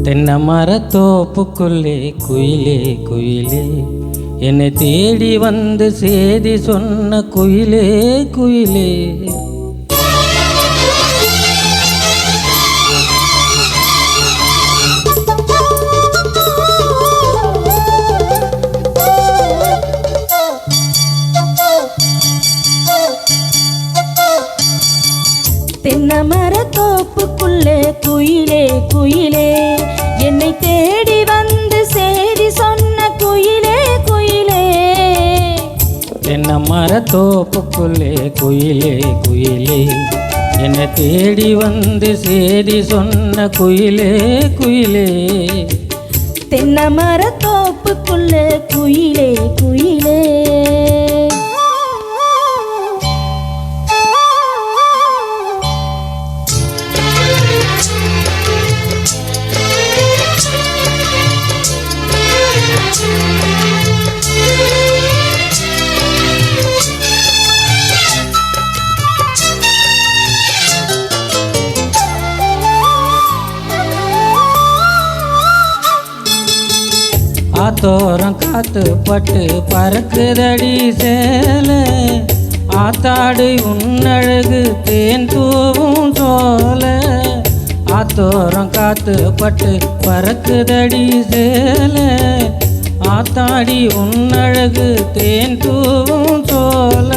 தென்னை மரத்தோப்புக்குள்ளே குயிலே குயிலே என்னை தேடி வந்து சேதி சொன்ன குயிலே குயிலே. தென்னை மரத்தோப்புக்குள்ளே குயிலே குயிலே என்னை தேடி வந்து சேதி சொன்ன குயிலே குயிலே. தென்னை மரத்தோப்புக்குள்ளே குயிலே குயிலே என்னை தேடி வந்து சேதி சொன்ன குயிலே குயிலே. தென்னை மரத்தோப்புக்குள்ளே குயிலே குயிலே. ஆத்தோரம் காத்து பட்டு பறக்குதடி சேல ஆத்தாடு உன்னழகு தேன் தூவும் சோல. ஆத்தோரம் காத்து பட்டு பறக்குதடி சேல ஆத்தாடி உன்னழகு தேன் தூவும் சோல.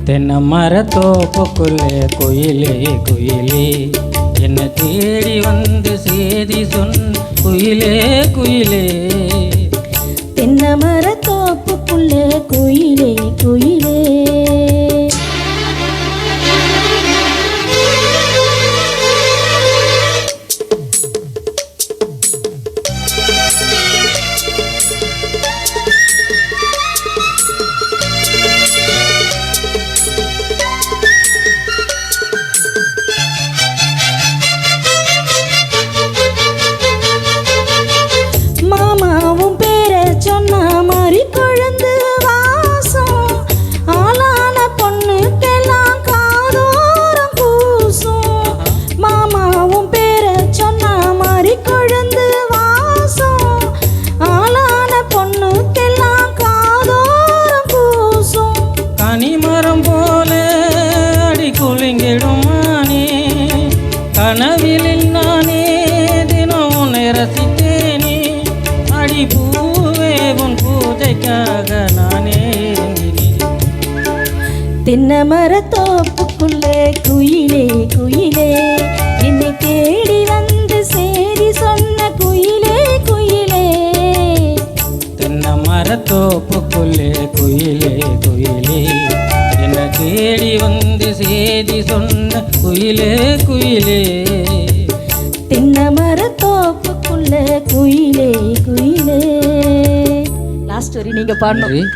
தென்னை மரத்தோப்புக்குள்ளே குயிலே குயிலே என்னை தேடி வந்து சேதி சொன்ன குயிலே குயிலே. தென்னை மரத்தோப்புக்குள்ளே குயிலே குயிலே. கனவிலில் நானே தினம் உன்னை ரசித்தேனே அடி பூவே உன் பூஜைக்காக நானே. தென்னை மரத்தோப்புக்குள்ளே குயிலே குயிலே என்னை தேடி வந்து சேதி சொன்ன குயிலே குயிலே. தென்னை மரத்தோப்புக்குள்ளே குயிலே குயிலே என்னை தேடி வந்து சேதி சொன்ன குயிலே குயிலே. தென்னை மரத்தோப்புக்குள்ளே குயிலே குயிலே. லாஸ்ட் வரி நீங்க பாடணும்.